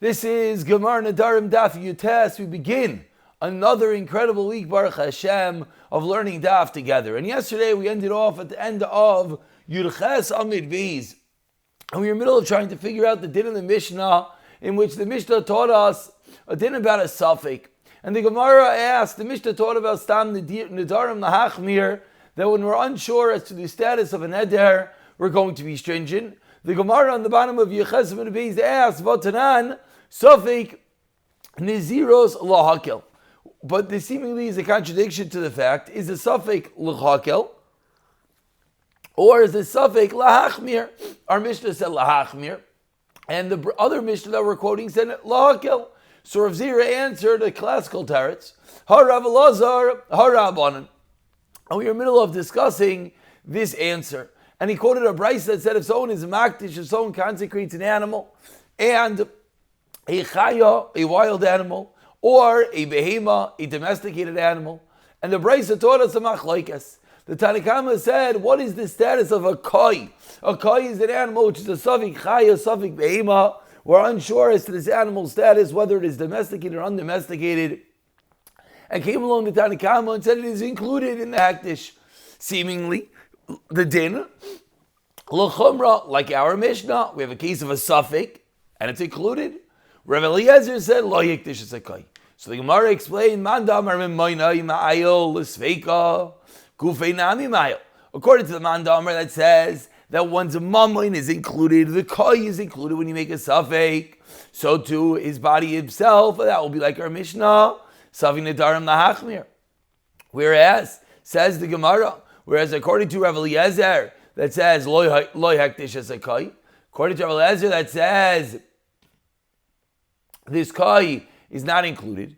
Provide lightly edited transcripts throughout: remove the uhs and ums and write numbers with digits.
This is Gemara Nedarim Daf Yomi. We begin another incredible week, Baruch Hashem, of learning Daf together. And yesterday we ended off at the end of Yurches Amid Beis. And we were in the middle of trying to figure out the din of the Mishnah, in which the Mishnah taught us a din about a suffix. And the Gemara asked, the Mishnah taught about Stam Nedarim Lahachmir, that when we're unsure as to the status of a neder, we're going to be stringent. The Gemara on the bottom of Yurches Amid Beis asked, Vatanan, suffix Niziros Lahakel. But this seemingly is a contradiction to the fact, is the suffix Lahakel, or is the suffix Lahachmir? Our Mishnah said Lahachmir, and the other Mishnah that we're quoting said Lahakel. So Rav Zira answered a classical teretz, Harav Elazar, Harabanan. And we were in the middle of discussing this answer. And he quoted a brayso that said if someone is makdish, if someone consecrates an animal, and a chaya, a wild animal, or a behema, a domesticated animal, and the brayso taught us a machlokes. The Tanna Kamma said, what is the status of a koi? A koi is an animal which is a suffix chaya, suffix behema. We're unsure as to this animal's status, whether it is domesticated or undomesticated. And came along the Tanna Kamma and said it is included in the hakdish. Seemingly, the din, l'chumra, like our Mishnah, we have a case of a suffix, and it's included. Rav Eliezer said, lo yikdish es a koi. So the Gemara explained, man damar mimoinai ma'ayol l'sveika gufei nami ma'ayol. According to the man damar that says that one's mamoin is included, the koi is included when you make a suffix, so too his body himself, that will be like our Mishnah, suffix nedarim lahachmir. Whereas, says the Gemara, according to Rav Eliezer that says, lo yikdish es a koi, according to Rav Eliezer that says, this koi is not included.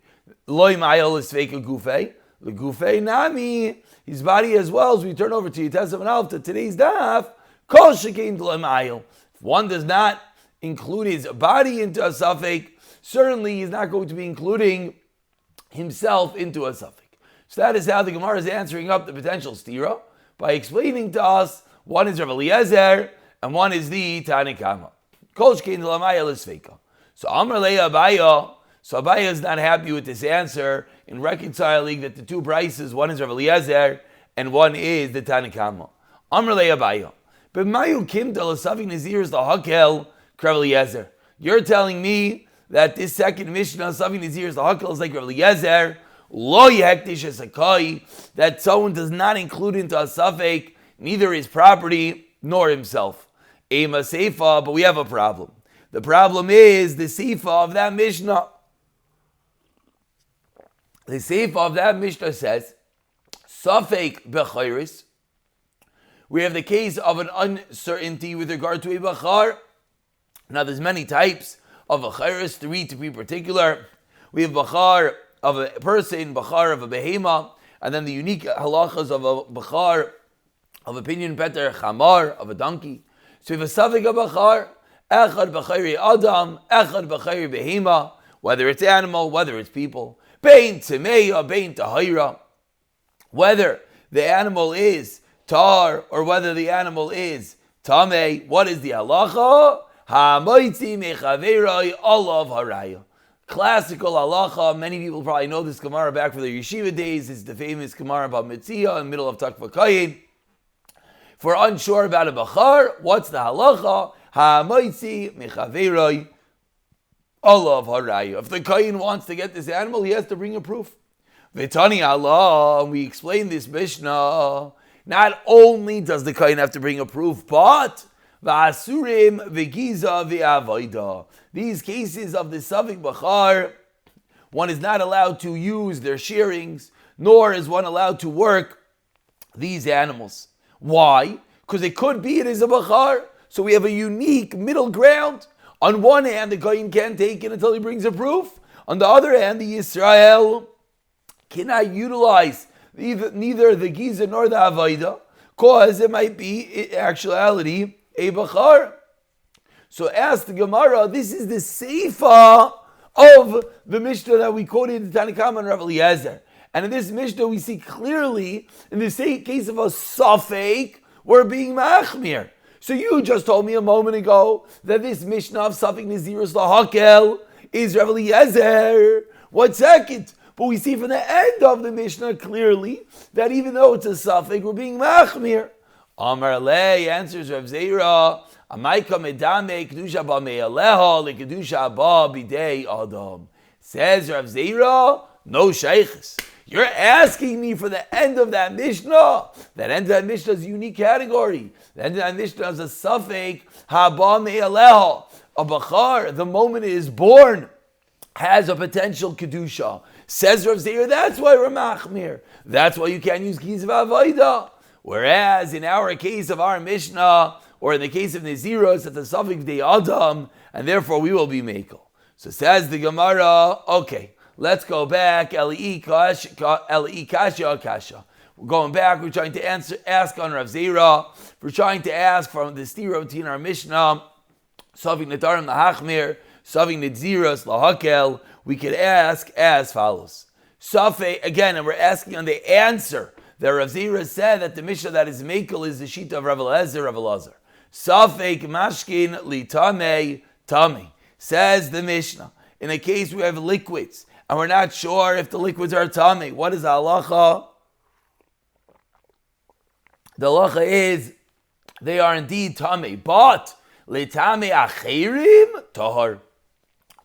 Loi ma'ayol l'sveika gufei, l'gufei nami, his body as well. As we turn over to Yitesam and Alf to today's daf, kol shekein l'oi ma'ayol. If one does not include his body into a suffix, certainly he's not going to be including himself into a suffix. So that is how the Gemara is answering up the potential stira by explaining to us one is Rav Eliezer and one is the Tanna Kamma. Kol shekein l'oi ma'ayol l'sveika. So Amar Lei Abaya, so Abaya is not happy with this answer in reconciling that the two braysos, one is Rav Eliezer and one is the Tanna Kamma. Amar Lei Abaya, but Mayu Kim Delasavik Nazir is the Hakel Rav Eliezer. You're telling me that this second Mishnah Savik Nazir is the Hakel is like Rav Eliezer, Lo Yehektish es a koi, that someone does not include into a suffix neither his property nor himself. Ema Seifa, but we have a problem. The problem is the Seifa of that Mishnah. The Seifa of that Mishnah says, Safek Bechayris. We have the case of an uncertainty with regard to a Bechar. Now there's many types of Bechayris, three to be particular. We have Bechar of a person, Bechar of a Behema, and then the unique halachas of a Bechar, of opinion Peter Chamar, of a donkey. So we have a Safek of Bechar, Echad b'chayri Adam, Echad b'chayri Behema, whether it's animal, whether it's people, Bein Tmeya, Bein Tahira, whether the animal is tar or whether the animal is tamei. What is the halacha? Ha'moitzi mechaveroi olav haraya. Classical halacha. Many people probably know this Gemara back from the yeshiva days. It's the famous Gemara about Mitzia in the middle of Takva Kayin. If we're unsure about a bachar, what's the halacha? Ha'moitzi mechaveroi olav haraya. If the kohen wants to get this animal, he has to bring a proof. V'tani Allah, and we explain this Mishnah. Not only does the kohen have to bring a proof, but v'asurim v'giza v'avoida. These cases of the savik bachar, one is not allowed to use their shearings, nor is one allowed to work these animals. Why? Because it could be it is a bachar. So we have a unique middle ground. On one hand, the kohen can't take it until he brings a proof. On the other hand, the Yisrael cannot utilize neither the Giza nor the Avaida, because it might be, in actuality, a Bachar. So ask the Gemara, this is the Seifa of the Mishnah that we quoted in the Tanna Kamma and Rav Eliezer. And in this Mishnah, we see clearly, in the same case of a Safek, we're being Machmir. So you just told me a moment ago that this Mishnah of Safek Nazirus Lahakel is Rav Eliezer. 1 second. But we see from the end of the Mishnah clearly that even though it's a suffix, we're being machmir. Amar Le answers Rav Zera, Amaika medame kedusha ba me'aleha lekedusha ba bidei adam. Says Rav Zera, no sheiches. You're asking me for the end of that Mishnah. That end of that Mishnah is a unique category. The end of that Mishnah is a suffix, haba me'aleha. A bachar, the moment it is born, has a potential kedusha. Says Rav Zera, that's why we're machmir. That's why you can't use keys of avodah. Whereas in our case of our Mishnah, or in the case of Naziros, it's a suffix de Adam, and therefore we will be mekel. So says the Gemara, okay, let's go back. Eli kasha. We're going back. We're trying to ask on Rav Zera. We're trying to ask from the stirot in our Mishnah, suffix Nedarim lahachmir, suffix Naziros lahakel. We could ask as follows. Safei, again, and we're asking on the answer that Rav Zera said that the Mishnah that is mekel is the sheet of Rav Elazar. Safek mashkin li tamei tami. Says the Mishnah, in a case we have liquids, and we're not sure if the liquids are tami. What is the halacha? The halacha is, they are indeed tami, but li tami achirim tahar.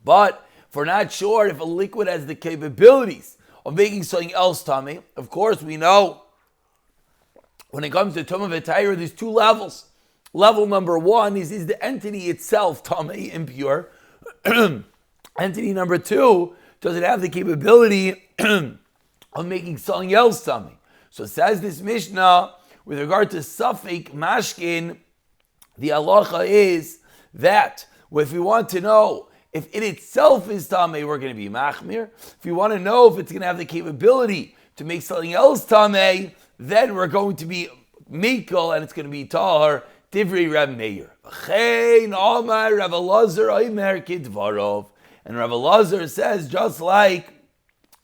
But if we're not sure if a liquid has the capabilities of making something else tummy, of course we know when it comes to tumah v'tayra, there's 2 levels. Level number 1 is the entity itself tummy, impure. Entity number 2, does it have the capability of making something else tummy? So says this Mishnah, with regard to suffix mashkin, the halacha is that if we want to know if it itself is tamei, we're going to be machmir. If we want to know if it's going to have the capability to make something else tamei, then we're going to be mekel, and it's going to be tahar. Divrei Reb Meir. V'chein Amar Rav Elazar Omer Kidvarov. And Rav Elazar says just like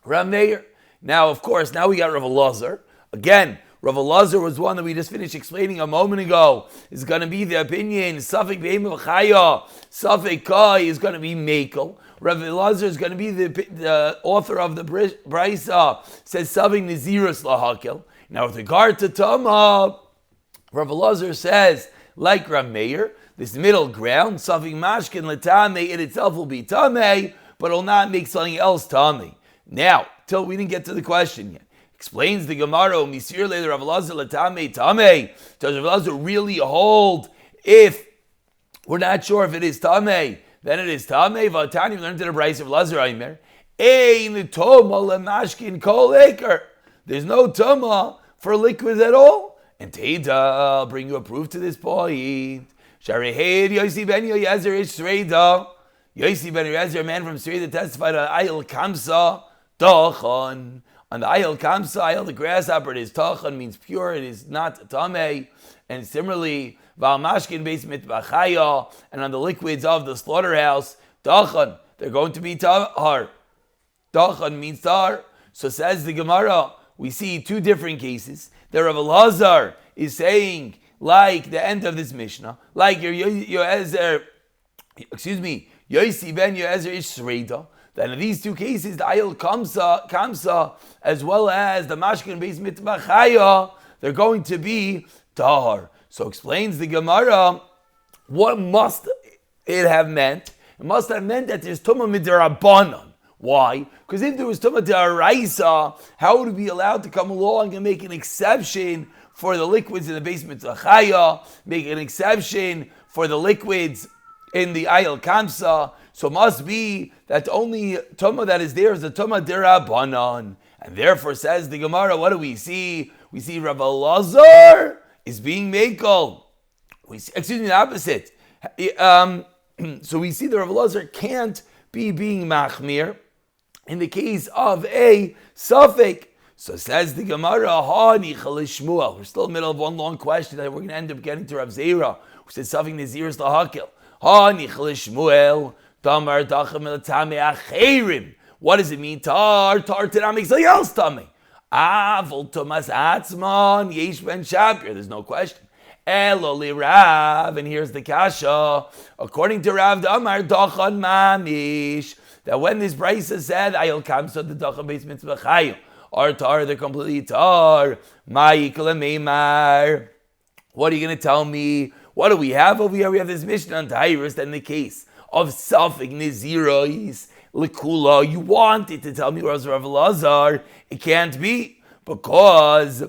Reb Meir. Now, of course, now we got Rav Elazar. Again, Rav Elazar was one that we just finished explaining a moment ago. Is going to be the opinion. Safek Be'em V'chaya. Safek Kai is going to be mekel. Rav Elazar is going to be the author of the Brisa. Says Safek Naziros Lahakel. Now, with regard to Tama, Rav Elazar says, like Rav Meir, this middle ground, Safek Mashkin L'Tamei, it itself will be Tamei, but it will not make something else Tamei. Now, till we didn't get to the question yet. Explains the Gemara, Misir Le Rav Elazar L'Tamei Tamei. Does Rav Elazar really hold if we're not sure if it is Tamei, then it is Tamei? V'atani, we learned in the Brisa of Elazar Aimer, Ein Toma L'Mashkin Kol Eker. There's no Toma for liquids at all. And Teda, I'll bring you a proof to this point. Sharehed Yosi ben Yoyezer ish Sreida. Yosi ben Yoyezer, a man from Sreida, testified on Ayel Kamsa, Tachon. On the Ayel Kamsa, Ayel the grasshopper, it is Tachon, means pure, it is not Tameh. And similarly, Val Mashkin beis mitbachaya, and on the liquids of the slaughterhouse, Tachon, they're going to be Tahar. Tachon means Tahar. So says the Gemara, we see 2 different cases. The Rav Elazar is saying, like the end of this Mishnah, like Yosi ben Yoezer ish Sreida, that in these 2 cases, the Ayel Kamsa, as well as the Mashkin beis mitbachaya, they're going to be Tahar. So explains the Gemara, what must it have meant? It must have meant that there's Tumah Midirabanan. Why? Because if there was Tumah D'Oraisa, how would we be allowed to come along and make an exception for the liquids in the basement of Chaya, make an exception for the liquids in the Ayel Kamsa? So it must be that the only Tumah that is there is the Tumah D'Rabanan. And therefore, says the Gemara, what do we see? We see Rav Elazar is being mekel. The opposite. So we see that Rav Elazar can't be being machmir in the case of a suffix. So says the Gemara, Shmuel. We're still in the middle of one long question that we're going to end up getting to Rav Zera, who says suffix Naziris lahakil. Shmuel, Tamar Tachem Tame Acherim. What does it mean? Tar Tanam makes something else Tame. Avol Tomas Atzman Yesh Ben Shapir. There's no question. Elo li Rav, and here's the kasha. According to Rav Damar Dochan Mamish, that when this brisa said Ayol Kamsa the Dochan Beis Mitzvah Chayu, or tar, they're completely tar. Ma'ikla Meimar. What are you going to tell me? What do we have over here? We have this Mishnah on Tyrus, that in the case of Safik Nizirois, Likula, you wanted to tell me whereas Rav Elazar, it can't be, because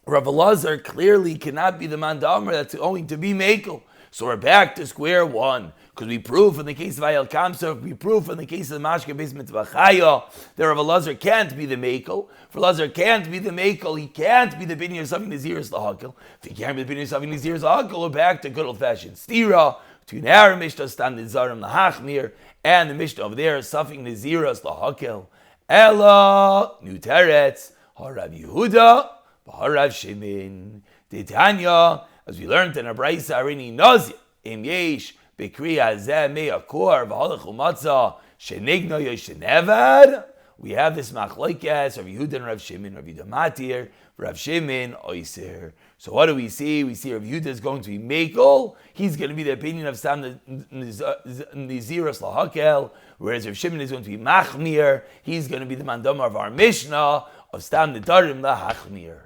Rav Elazar clearly cannot be the Mandamer that's going to be Mekel. So we're back to square one. Because we prove in the case of Ayel Kamsa, we prove in the case of the Mashke Beis Mitzvah Chaya, that Rav Elazar can't be the Mekel. If Elazar can't be the Mekel, he can't be the Binyan of Saving Naziris Lahakil. If he can't be the Binyan of Saving Naziris Lahakil, we're back to good old-fashioned Stira, between our Mishnah, Stam Nizarim Lahachmir, and the Mishnah over there, Saving Naziris Lahakil. Ella, New Teretz, Harav Yehuda, Harav Shemin, Titanya, as we learned in a Braisa Arini Nazir, Im Yesh, Bekri Hazeh Me'akor, V'halach Umatzah, Shenigno Yoshenevad. We have this machlokes, Rav Yehuda and Rav Shemin, Rav Yehuda Matir, Rav Shemin Oiser. So what do we see? We see Rav Yehuda is going to be Mekel. He's going to be the opinion of Sam Niziras Lahakel, whereas Rav Shemin is going to be Machmir. He's going to be the Mandamar of our Mishnah of Stam Nedarim Lahachmir.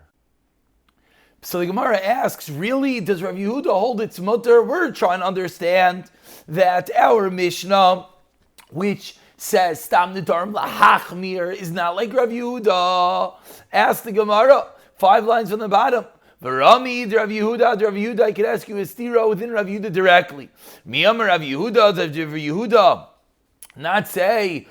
So the Gemara asks, really, does Rav Yehuda hold its mutter? We're trying to understand that our Mishnah, which says Stam Nedarim Lahachmir, is not like Rav Yehuda. Ask the Gemara, 5 lines from the bottom. V'rami Rav Yehuda, I could ask you a stira within Rav Yehuda directly. Miyam Rav Yehuda, does Rav Yehuda not say,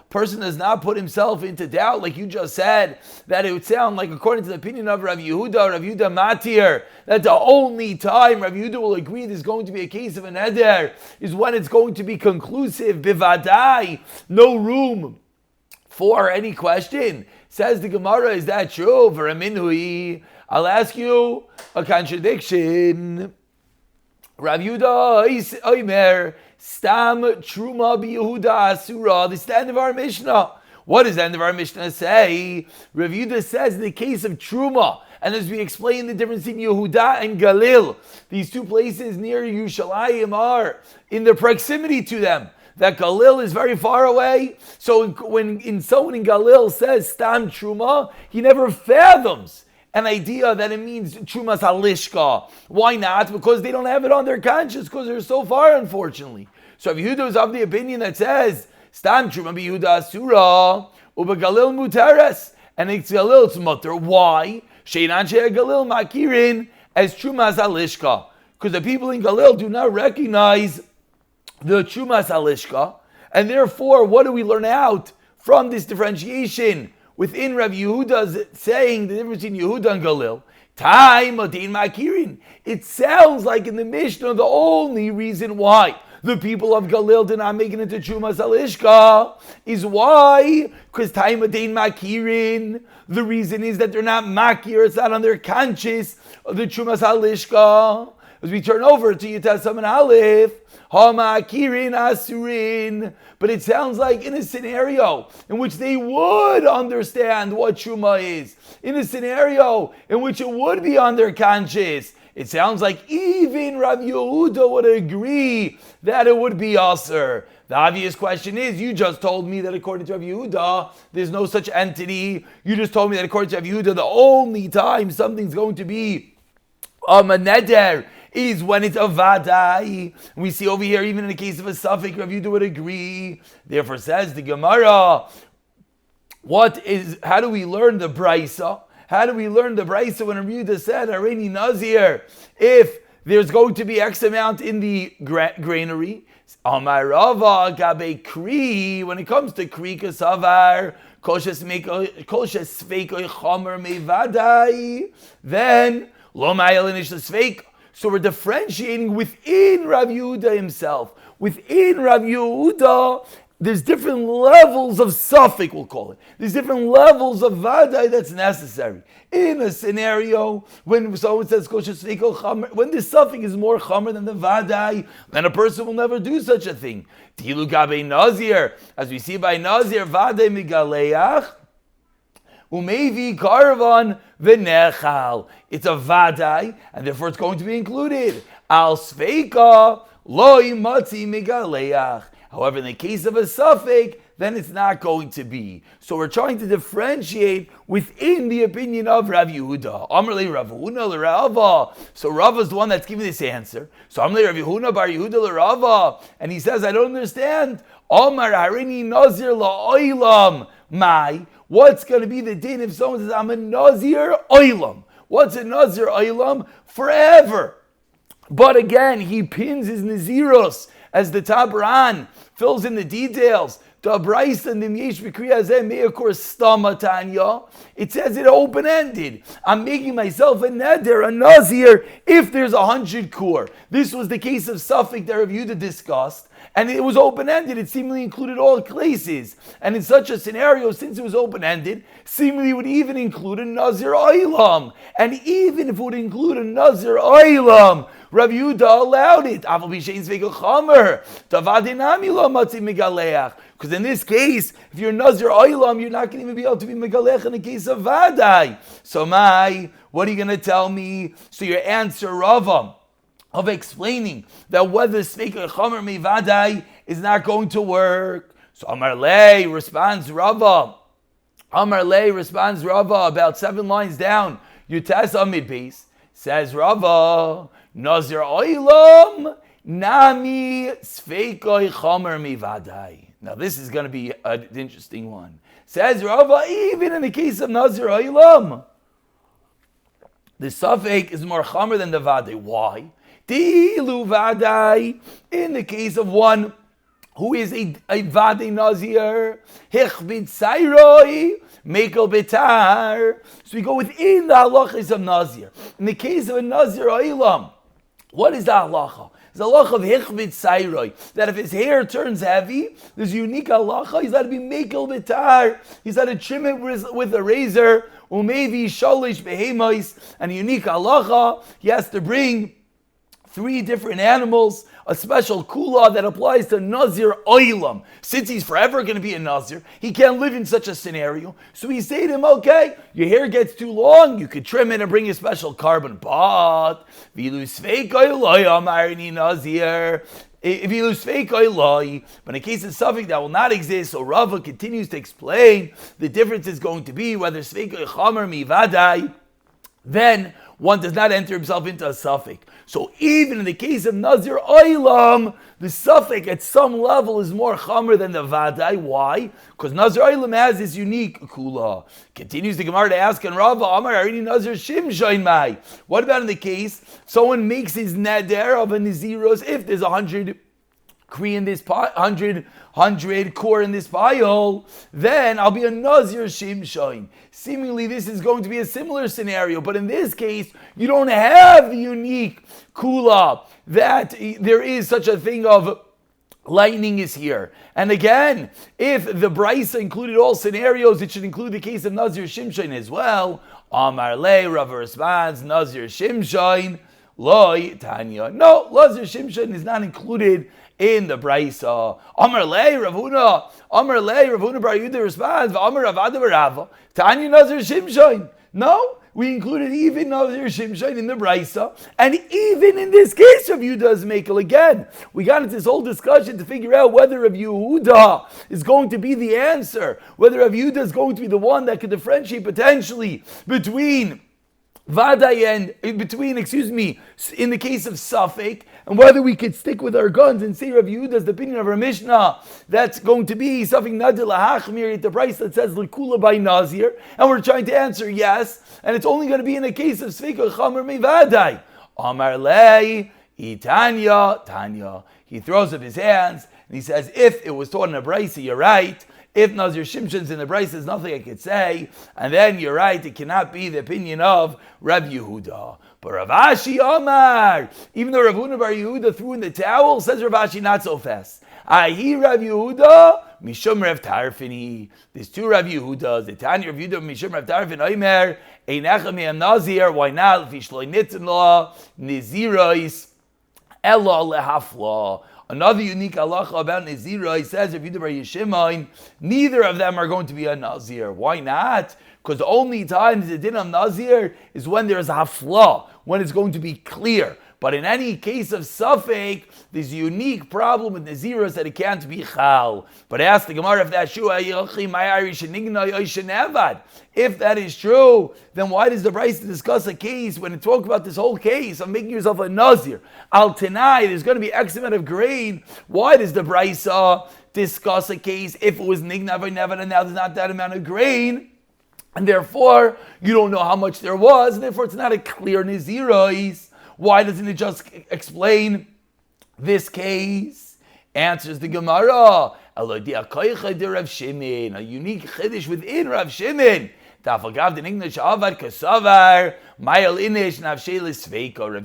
person does not put himself into doubt, like you just said, that it would sound like, according to the opinion of Rav Yehuda Matir, that the only time Rav Yehuda will agree there's going to be a case of an eder is when it's going to be conclusive, bivadai, no room for any question. Says the Gemara, is that true? V'raminhui, I'll ask you a contradiction. Rav Yehuda Oimer, Stam Truma Yehuda Asura. This is the end of our Mishnah. What does the end of our Mishnah say? Rav Yehuda says in the case of Truma, and as we explain the difference in Yehuda and Galil, these two places near Yerushalayim are in the proximity to them. That Galil is very far away. So when someone in Galil says Stam Truma, he never fathoms an idea that it means Trumas Halishka. Why not? Because they don't have it on their conscience, because they're so far, unfortunately. So if Yehuda is of the opinion that says, Stam Truma Yehuda Asura, Uba Galil Muteres, and it's Galil it's Mutter. Why? Sheinan Shea Galil Makirin as Trumas Halishka. Because the people in Galil do not recognize the Trumas Halishka, and therefore, what do we learn out from this differentiation within Rav Yehuda's saying the difference in Yehuda and Galil? Time Adin Makirin. It sounds like in the Mishnah the only reason why the people of Galil did not make it into Trumas Halishka is why? Because time Adin Makirin. The reason is that they're not Makir, it's not on their conscience of the Trumas Halishka. As we turn over to Yitasam and Aleph, Hamakirin Asurin. But it sounds like in a scenario in which they would understand what Truma is, in a scenario in which it would be on their conscience, it sounds like even Rav Yehuda would agree that it would be Aser. The obvious question is, you just told me that according to Rav Yehuda, there's no such entity. You just told me that according to Rav Yehuda, the only time something's going to be a neder is when it's a vadai. We see over here, even in the case of a suffix, Rav Yehuda would agree. Therefore, says the Gemara, how do we learn the brisa? How do we learn the brisa when Rav Yehuda said, Hareini Nazir, if there's going to be X amount in the granary, Amar Rava Gabe Kri, when it comes to Kri Kasavar, Koshes Sveikoi Chomer Mevadai, then Lo Mayelinish Sveik. So we're differentiating within Rav Yehuda himself. Within Rav Yehuda, there's different levels of suffix, we'll call it. There's different levels of vadai that's necessary. In a scenario, when someone says, when the suffix is more chamer than the vadai, then a person will never do such a thing. Tilu gabe nazir, as we see by nazir, vadai migaleach, umevi karvan v'nechal. It's a vadai, and therefore it's going to be included. Al sveika loi matzi megaleach. However, in the case of a suffix, then it's not going to be. So we're trying to differentiate within the opinion of Rav Yehuda. Amrli Rav Huna l'Rava. So Rava is the one that's giving this answer. So Amrli Rav Yehuda bar Yehuda l'Rava. And he says, I don't understand. Amar harini nazir la'olam. Mai. What's going to be the din if someone says, I'm a nazir oilam? What's a nazir oilam? Forever. But again, he pins his naziros as the Tabran fills in the details. The Braisa and the Yesh B'Kriya Zeh Me'akor Stama Tanya. It says it open-ended. I'm making myself a neder, a nazir, if there's 100 kur. This was the case of Suffolk that Rav Yehuda discussed, and it was open-ended. It seemingly included all places. And in such a scenario, since it was open-ended, seemingly would even include a nazir oilam. And even if it would include a nazir oilam, Rav Yehuda allowed it. Because in this case, if you're Nazir Oilam, you're not going to even be able to be Megalech in the case of Vadai. So what are you going to tell me? So your answer, Rava, of explaining that whether Sveika Chomer Mi Vadai is not going to work. So Amar Lei responds Rava. About 7 lines down. Yutas Amid Base says Rava, Nazir Oilam Nami Sveika Chomer Mi Vadai. Now this is going to be an interesting one. Says Rava, even in the case of Nazir Oilam, the suffix is more chamer than the vadai. Why? Dilu vadai, in the case of one who is a vadai Nazir, hichbid sairoi, mekel betar. So we go within the halachas of Nazir. In the case of a Nazir Oilam, what is the halacha? There's a halacha of hichbid sairoi, that if his hair turns heavy, there's a unique halacha, he's got to be mekel betar, he's got to trim it with a razor, umevi shalish behemos, and a unique halacha, he has to bring 3 different animals, a special kula that applies to Nazir Oilam. Since he's forever going to be a Nazir, he can't live in such a scenario. So we say to him, okay, your hair gets too long, you could trim it and bring a special carbon. But but in a case of suffix that will not exist, so Rava continues to explain the difference is going to be whether Sveikoi Chomer Mi Vadai, then one does not enter himself into a suffix. So even in the case of Nazir Oilam, the suffix at some level is more chamer than the vadai. Why? Because Nazir Oilam has this unique kula. Continues the Gemara to ask, and Rava, Amar Arini Nazir Shimshain Mai. What about in the case someone makes his neder of a Naziros if there's 100 Kri in this pot, 100 core in this pile, then I'll be a Nazir Shimshain. Seemingly this is going to be a similar scenario, but in this case, you don't have the unique kula that there is such a thing of lightning is here. And again, if the Braisa included all scenarios, it should include the case of Nazir Shimshain as well. Amar Le, Rava responds, Nazir Shimshain, Loi Tanya. No, Nazir Shimshain is not included in the Braisa. Amar Le, Rav Huna Bar Yehuda responds, Amar Ravada Barava, Tanya Nazir Shimshain. No, we included even Nazir Shimshain in the Braisa, and even in this case Rav Yehuda is Mekel again. We got into this whole discussion to figure out whether Rav Yehuda is going to be the answer, whether Rav Yehuda is going to be the one that could differentiate potentially between Vadai and in the case of Safek, and whether we could stick with our guns and say Rav Yehuda's the opinion of our Mishnah, that's going to be Safek Nadir Lahachmir at the price that says Likula by Nazir, and we're trying to answer yes, and it's only going to be in the case of Sfeika Chamer Me Vadai. Amar Lei, Tanya. He throws up his hands and he says, if it was taught in a Braisa, you're right. If Nazir Shimshon's in the Braisa, there's nothing I could say. And then you're right, it cannot be the opinion of Rav Yehuda. But Rav Ashi Omar, even though Rav Huna Bar Yehuda threw in the towel, says Rav Ashi not so fast. Ahi Rav Yehuda, Mishum Rav Tarfini. There's 2 Rav Yehudas. The Tanya Rav Yehuda, Mishum Rav Tarfin, Oimer, Einecha Me'am Nazir, why not? Fishloi Nitin Law, Nizirois, Ella Lehafla. Another unique halacha about Nazira, he says, if you do Yishimain, neither of them are going to be a Nazir. Why not? because the only time the din of Nazir is when there is a hafla, when it's going to be clear. But in any case of Safek, there's a unique problem with Naziros that it can't be Chal. But ask the Gemara if that's true. If that is true, then why does the Brisa discuss a case when it talks about this whole case of making yourself a Nazir? Al Tanai, there's going to be X amount of grain. Why does the Brisa discuss a case if it was Nignav or Nevad and now there's not that amount of grain? And therefore, you don't know how much there was, and therefore it's not a clear Naziros. Why doesn't it just explain this case? Answers the Gemara. A unique chiddush within Rav Shimon. Rav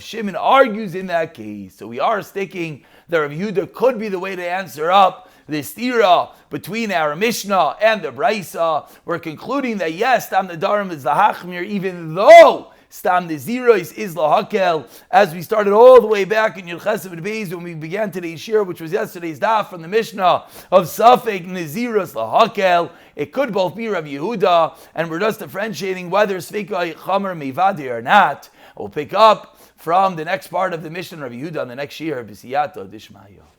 Shimon argues in that case. So we are sticking that Rav Yehuda could be the way to answer up the stira between our Mishnah and the Brisa. We're concluding that yes, Tam Nedarim is the Hachmir, even though Stam Naziros is lahakel, as we started all the way back in Yilches Amid Beis when we began today's shir, which was yesterday's daf from the Mishnah of Safek Naziros lahakel. It could both be Rav Yehuda, and we're just differentiating whether Sfeika Chamer Mevadi or not. We'll pick up from the next part of the Mishnah of Rav Yehuda on the next shir, B'siyato Dishmayo.